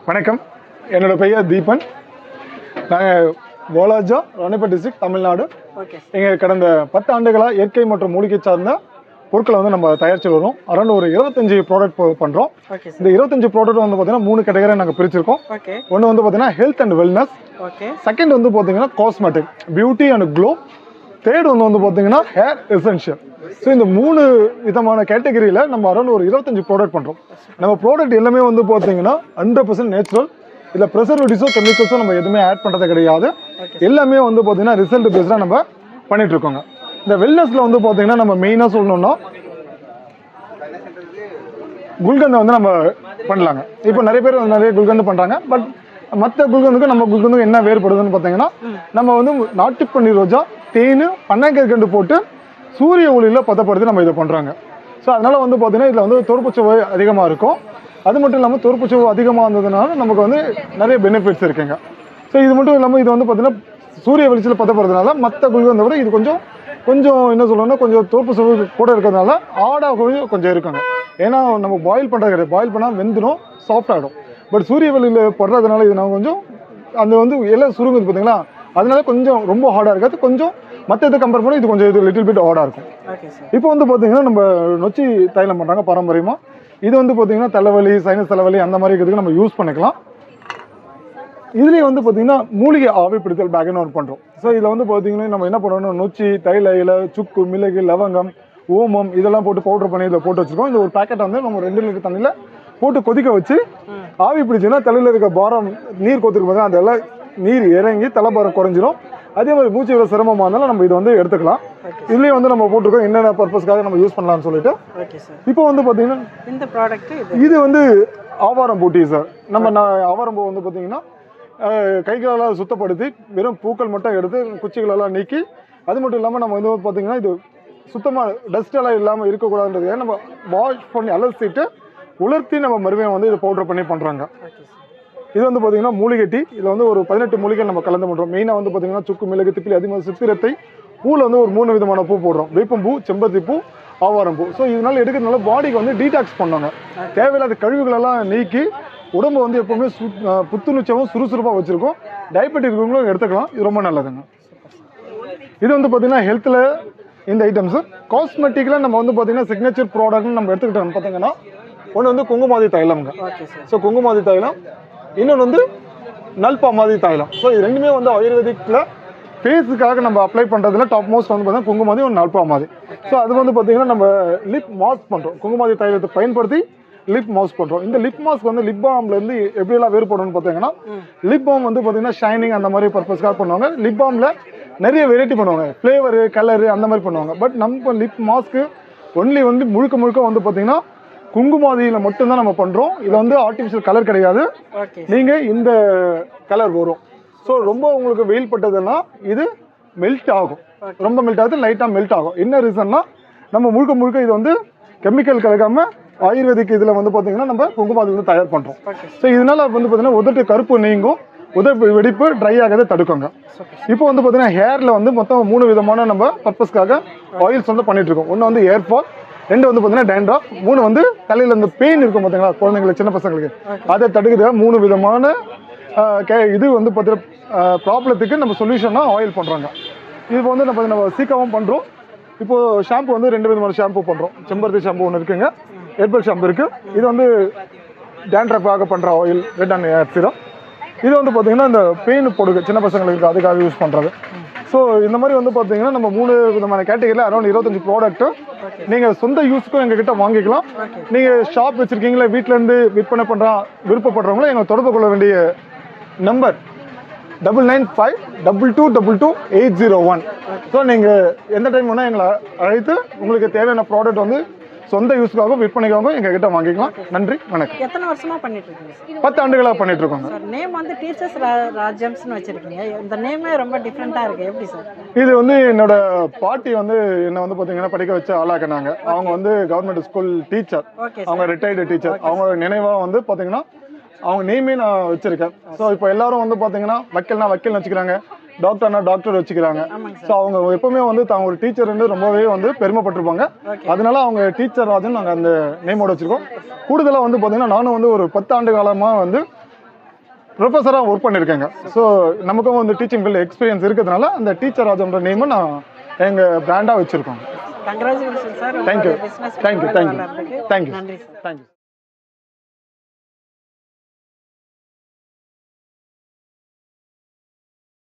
வணக்கம், என்னோட பெயர் தீபன். நாங்கள் கோலாஜா, ராணிப்பேட் டிஸ்ட்ரிக்ட், தமிழ்நாடு. எங்கள் கடந்த 10 ஆண்டுகளாக இயற்கை மற்றும் மூலிகை சார்ந்த பொருட்களை வந்து நம்ம தயாரிச்சு வரோம். அரௌண்ட் ஒரு 25 ப்ராடக்ட் பண்ணுறோம். இந்த 25 ப்ராடக்ட் வந்து பார்த்தீங்கன்னா 3 கேட்டகரியாக நாங்கள் பிரிச்சிருக்கோம். ஒன்று வந்து பார்த்தீங்கன்னா ஹெல்த் அண்ட் வெல்னஸ், செகண்ட் வந்து பார்த்தீங்கன்னா cosmetic, beauty and glow, third வந்து பார்த்தீங்கன்னா ஹேர் எசென்ஷியல். ஸோ இந்த 3 விதமான கேட்டகரியில் நம்ம அரௌண்ட் ஒரு 25 ப்ராடக்ட் பண்ணுறோம். நம்ம ப்ராடக்ட் எல்லாமே வந்து பார்த்தீங்கன்னா 100% நேச்சுரல். இதில் ப்ரெசர்வேட்டிவ்ஸோ கெமிக்கல்ஸோ நம்ம எதுவுமே ஆட் பண்ணுறது கிடையாது. எல்லாமே வந்து பார்த்தீங்கன்னா ரிசல்ட் பேஸ்டாக நம்ம பண்ணிட்டு இருக்கோங்க. இந்த வெல்னஸில் வந்து பார்த்தீங்கன்னா நம்ம மெயினாக சொல்லணும்னா குல்கந்தை வந்து நம்ம பண்ணலாங்க. இப்போ நிறைய பேர் நிறைய குல்கந்து பண்ணுறாங்க. பட் மற்ற குல்கந்துக்கும் நம்ம குல்கந்துக்கும் என்ன வேறுபடுதுன்னு பார்த்தீங்கன்னா, நம்ம வந்து நாட்டுப்பன்னீர் ரோஜா, தேன், பன்னங்கற்கண்டு போட்டு சூரிய ஒளியில் பதப்படுத்தி நம்ம இதை பண்ணுறாங்க. ஸோ அதனால் வந்து பார்த்தீங்கன்னா இதில் வந்து தோற்புச்சுவை அதிகமாக இருக்கும். அது மட்டும் இல்லாமல் தோற்புச்சுவை அதிகமாக இருந்ததுனால நமக்கு வந்து நிறைய பெனிஃபிட்ஸ் இருக்குங்க. ஸோ இது மட்டும் இல்லாமல் இது வந்து பார்த்தீங்கன்னா சூரிய வெளிச்சத்தில் பதப்படுறதுனால மற்ற குல்கந்தை விட இது கொஞ்சம் என்ன சொல்லணும்னா கொஞ்சம் தோற்புச்சுவை கூட இருக்கிறதுனால ஆடாக கொஞ்சம் இருக்குங்க. ஏன்னா நம்ம பாயில் பண்ணுறது கிடையாது. பாயில் பண்ணால் வெந்துடும், சாஃப்ட் ஆகிடும். பட் சூரிய வெளியில் படுறதுனால இது நம்ம கொஞ்சம் அந்த வந்து எல்லாம் சுருங்குது பார்த்தீங்களா, அதனால கொஞ்சம் ரொம்ப ஹார்டாக இருக்காது. கொஞ்சம் மற்ற இதை கம்பேர் பண்ணி இது கொஞ்சம் இது லிட்டில் பிட் ஹார்டாக இருக்கும். இப்போ வந்து பார்த்தீங்கன்னா நம்ம நொச்சி தைலம் பண்ணுறாங்க பாரம்பரியமாக. இது வந்து பார்த்தீங்கன்னா தலைவலி, சைனஸ் தலைவலி அந்த மாதிரி இருக்கிறதுக்கு நம்ம யூஸ் பண்ணிக்கலாம். இதுலேயே வந்து பார்த்தீங்கன்னா மூலிகை ஆவி பிடித்தல் பேக்னு ஒன்று பண்ணுறோம். ஸோ இதில் வந்து பார்த்தீங்கன்னா நம்ம என்ன பண்ணணும், நொச்சி, தைல இலை, சுக்கு, மிளகு, லவங்கம், ஓமம் இதெல்லாம் போட்டு பவுடர் பண்ணி இதில் போட்டு வச்சுருக்கோம். இந்த ஒரு பேக்கெட்டை வந்து நம்ம 2 லிட்டர் தண்ணியில் போட்டு கொதிக்க வச்சு ஆவி பிடிச்சோன்னா தலையில் இருக்க பாரம் நீர் கொத்துக்கும் போது அதெல்லாம் நீர் இறங்கி தலைபாரம் குறைஞ்சிரும். அதே மாதிரி மூச்சு விட சிரமமாக இருந்தாலும் நம்ம இதை வந்து எடுத்துக்கலாம். இதுலேயே வந்து நம்ம போட்டிருக்கோம் என்னென்ன பர்பஸ்க்காக நம்ம யூஸ் பண்ணலாம்னு சொல்லிட்டு. இப்போ வந்து பார்த்தீங்கன்னா இந்த ப்ராடக்ட் இது வந்து ஆவாரம் பூட்டி சார். நம்ம ஆவாரம் பூ வந்து பார்த்தீங்கன்னா கைகளெல்லாம் சுத்தப்படுத்தி வெறும் பூக்கள் மட்டும் எடுத்து குச்சிகளெல்லாம் நீக்கி, அது மட்டும் இல்லாமல் நம்ம வந்து பார்த்தீங்கன்னா இது சுத்தமாக டஸ்டெல்லாம் இல்லாமல் இருக்கக்கூடாதுன்றதுக்காக நம்ம வாஷ் பண்ணி அலசிட்டு உலர்த்தி நம்ம மறுபடியும் வந்து இதை பவுடர் பண்ணி பண்ணுறாங்க. இது வந்து பார்த்தீங்கன்னா மூலிகை டீ. இதில் வந்து ஒரு 18 மூலிகை நம்ம கலந்து பண்ணுறோம். மெயினாக வந்து பார்த்தீங்கன்னா சுக்கு, மிளகு, திப்பிலி, அதிகமாக சித்திரத்தை, பூவில் வந்து ஒரு 3 விதமான பூ போடுறோம். வேப்பம்பூ, செம்பருத்தி பூ, ஆவாரம் பூ. ஸோ இதனால் எடுக்கிறதுனால பாடிக்கு வந்து டீடாக்ஸ் பண்ணாங்க. தேவையில்லாத கழிவுகளெல்லாம் நீக்கி உடம்பு வந்து எப்போவுமே புத்துணர்ச்சியாகவும் சுறுசுறுப்பாக வச்சுருக்கோம். டயபெட்டிக் இருக்கவங்களும் எடுத்துக்கலாம். இது ரொம்ப நல்லதுங்க. இது வந்து பார்த்தீங்கன்னா ஹெல்த்தில் இந்த ஐட்டம்ஸு. காஸ்மெட்டிக்கில் நம்ம வந்து பார்த்தீங்கன்னா சிக்னேச்சர் ப்ராடக்ட்னு நம்ம எடுத்துக்கிட்டோம்னு பார்த்தீங்கன்னா ஒன்று வந்து குங்குமாதி தைலம்ங்க. ஸோ குங்குமாதி தைலம், இன்னொன்று வந்து நல்பாமாதி தைலம். ஸோ இது ரெண்டுமே வந்து ஆயுர்வேதிக்கில் ஃபேஸுக்காக நம்ம அப்ளை பண்ணுறதுல டாப் மோஸ்ட் வந்து பார்த்தீங்கன்னா குங்குமாதி, ஒரு நல்பாமாதி. ஸோ அது வந்து பார்த்தீங்கன்னா நம்ம லிப் மாஸ்க் பண்ணுறோம். குங்குமாதி தைலத்தை பயன்படுத்தி லிப் மாஸ்க் பண்ணுறோம். இந்த லிப் மாஸ்க் வந்து லிப் பாம்லேருந்து எப்படியெல்லாம் வேறுபடணும்னு பார்த்தீங்கன்னா, லிப் பாம் வந்து பார்த்தீங்கன்னா ஷைனிங் அந்த மாதிரி பர்பஸ்க்காக பண்ணுவாங்க. லிப் பாமில் நிறைய வெரைட்டி பண்ணுவாங்க, ஃப்ளேவரு, கலரு அந்த மாதிரி பண்ணுவாங்க. பட் நம்ம லிப் மாஸ்க்கு ஒன்லி வந்து முழுக்க வந்து பார்த்தீங்கன்னா குங்குமாதியில் மட்டும்தான் நம்ம பண்ணுறோம். இதில் வந்து ஆர்டிஃபிஷியல் கலர் கிடையாது. நீங்கள் இந்த கலர் வரும். ஸோ ரொம்ப உங்களுக்கு வெயில் பட்டதுன்னா இது மெல்ட் ஆகும். ரொம்ப மெல்ட் ஆகுது, லைட்டாக மெல்ட் ஆகும். என்ன ரீசன்னா நம்ம முழுக்க இது வந்து கெமிக்கல் கலக்காமல் ஆயுர்வேதிக் இதில் வந்து பார்த்தீங்கன்னா நம்ம குங்குமாதி வந்து தயார் பண்ணுறோம். ஸோ இதனால் வந்து பார்த்தீங்கன்னா உதட்டு கருப்பு நீங்கும், உதட்டு வெடிப்பு ட்ரை ஆகாத தடுக்குங்க. இப்போ வந்து பார்த்தீங்கன்னா ஹேரில் வந்து மொத்தம் 3 விதமான நம்ம பர்பஸ்க்காக ஆயில்ஸ் வந்து பண்ணிட்டு இருக்கோம். ஒன்று வந்து ஹேர் ஃபால், 2 வந்து பார்த்தீங்கன்னா டேண்ட்ரஃப், 3 வந்து தலையில் இந்த பெயின் இருக்கும் பார்த்தீங்களா குழந்தைங்களுக்கு, சின்ன பசங்களுக்கு, அதை தடுக்குது. 3 விதமான இது வந்து பார்த்தீங்கன்னா ப்ராப்ளத்துக்கு நம்ம சொல்யூஷனாக ஆயில் பண்ணுறாங்க. இது வந்து நம்ம சீக்கிரமாக பண்ணுறோம். இப்போது ஷாம்பு வந்து 2 விதமான ஷாம்பு பண்ணுறோம். செம்பருத்தி ஷாம்பு ஒன்று இருக்குங்க, ஹெர்பல் ஷாம்பு இருக்குது. இது வந்து டேண்ட்ரஃபாக பண்ணுற oil, red and hair serum. இது வந்து பார்த்தீங்கன்னா இந்த பெயின் போடுங்க சின்ன பசங்களுக்கு, அதுக்காக யூஸ் பண்ணுறது. ஸோ இந்த மாதிரி வந்து பார்த்தீங்கன்னா நம்ம 3 விதமான கேட்டகரியில் அரௌண்ட் 25 ப்ராடக்ட்டு நீங்கள் சொந்த யூஸுக்கும் எங்ககிட்ட வாங்கிக்கலாம். நீங்கள் ஷாப் வச்சுருக்கீங்களா, வீட்டிலேருந்து விற்பனை விருப்பப்படுறவங்களும் எங்களை தொடர்பு கொள்ள வேண்டிய நம்பர் 9952222801. ஸோ நீங்கள் எந்த டைம் வேணால் எங்களை அழைத்து உங்களுக்கு தேவையான ப்ராடக்ட் வந்து சொந்த யூஸ்க்காகவும் விற்பனைக்காகவும் எங்ககிட்ட வாங்கிக்கலாம். நன்றி, வணக்கம். எத்தனை வருஷமா பண்ணிட்டு இருக்கீங்க? 10 ஆண்டுகளாக பண்ணிட்டு இருக்கோங்க. சார் நேம் வந்து டீச்சர்ஸ் ராஜ்யம்ஸ்னு வச்சிருக்கீங்க. இந்த நேமே ரொம்ப டிஃப்ரெண்டா இருக்கு, எப்படி சார்? இது வந்து என்னோட பாட்டி வந்து என்ன வந்து பார்த்தீங்கன்னா படிக்க வச்சு ஆளாக்குனாங்க. அவங்க வந்து கவர்மெண்ட் ஸ்கூல் டீச்சர், அவங்க ரிட்டையர்டு டீச்சர். அவங்களோட நினைவாக வந்து பார்த்தீங்கன்னா அவங்க நேமே நான் வச்சிருக்கேன். ஸோ இப்போ எல்லாரும் வந்து பார்த்தீங்கன்னா வக்கீல்னு வச்சுக்கிறாங்க, டாக்டர்னா டாக்டர் வச்சுக்கிறாங்க. ஸோ அவங்க எப்பவுமே வந்து தாங்க ஒரு டீச்சர் வந்து ரொம்பவே வந்து பெருமைப்பட்டிருப்பாங்க. அதனால அவங்க டீச்சர் ராஜன் நாங்கள் அந்த நேமோட வச்சிருக்கோம். கூடுதலாக வந்து பார்த்தீங்கன்னா நானும் வந்து ஒரு 10 ஆண்டு காலமாக வந்து ப்ரொஃபஸராக ஒர்க் பண்ணியிருக்கேங்க. ஸோ நமக்கும் வந்து டீச்சிங் ஃபீல்டு எக்ஸ்பீரியன்ஸ் இருக்கிறதுனால அந்த டீச்சர் ராஜம்ன்ற நேமை நான் எங்கள் பிராண்டாக வச்சுருக்கோம். Congratulation sir. Thank you business thank you thank you thank you நன்றி சார். தேங்க்யூ.